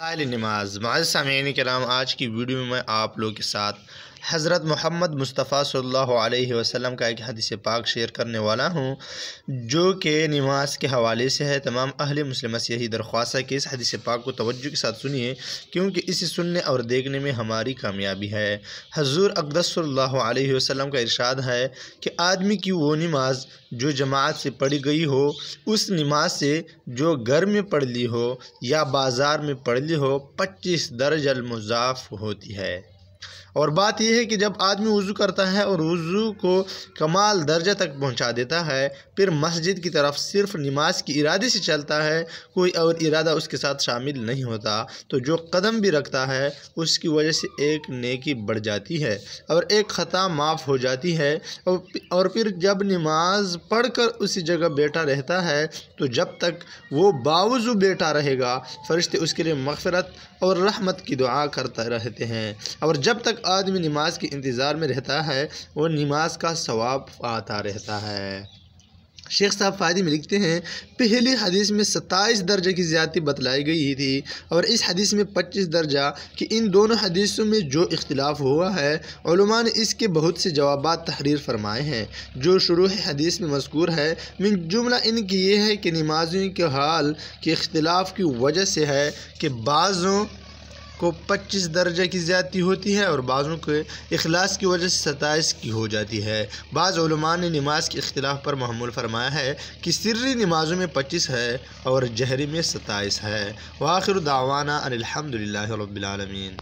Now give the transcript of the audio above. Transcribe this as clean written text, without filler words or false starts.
نماز معزز سامعین کرام، آج کی ویڈیو میں آپ لوگوں کے ساتھ حضرت محمد مصطفیٰ صلی اللہ علیہ وسلم کا ایک حدیث پاک شیئر کرنے والا ہوں، جو کہ نماز کے حوالے سے ہے۔ تمام اہل مسلمہ سے یہی درخواست ہے کہ اس حدیث پاک کو توجہ کے ساتھ سنیے، کیونکہ اسے سننے اور دیکھنے میں ہماری کامیابی ہے۔ حضور اقدس صلی اللہ علیہ وسلم کا ارشاد ہے کہ آدمی کی وہ نماز جو جماعت سے پڑھی گئی ہو، اس نماز سے جو گھر میں پڑھ لی ہو یا بازار میں پڑھ لی ہو، 25 درجہ المضاعف ہوتی ہے۔ اور بات یہ ہے کہ جب آدمی وضو کرتا ہے اور وضو کو کمال درجہ تک پہنچا دیتا ہے، پھر مسجد کی طرف صرف نماز کی ارادے سے چلتا ہے، کوئی اور ارادہ اس کے ساتھ شامل نہیں ہوتا، تو جو قدم بھی رکھتا ہے اس کی وجہ سے ایک نیکی بڑھ جاتی ہے اور ایک خطا معاف ہو جاتی ہے۔ اور پھر جب نماز پڑھ کر اسی جگہ بیٹھا رہتا ہے تو جب تک وہ باوضو بیٹھا رہے گا، فرشتے اس کے لیے مغفرت اور رحمت کی دعا کرتے رہتے ہیں، اور جب تک آدمی نماز کے انتظار میں رہتا ہے وہ نماز کا ثواب آتا رہتا ہے۔ شیخ صاحب فائدے میں لکھتے ہیں، پہلی حدیث میں 27 درجے کی زیادتی بتلائی گئی تھی، اور اس حدیث میں 25 درجہ کہ ان دونوں حدیثوں میں جو اختلاف ہوا ہے، علماء نے اس کے بہت سے جوابات تحریر فرمائے ہیں جو شروع حدیث میں مذکور ہے۔ من جملہ ان کی یہ ہے کہ نمازیوں کے حال کے اختلاف کی وجہ سے ہے کہ بعضوں کو 25 درجہ کی زیادتی ہوتی ہے اور بعضوں کے اخلاص کی وجہ سے 27 کی ہو جاتی ہے۔ بعض علماء نے نماز کے اختلاف پر محمول فرمایا ہے کہ سری نمازوں میں 25 ہے اور جہری میں 27 ہے۔ وآخر دعوانا ان الحمدللہ رب العالمین۔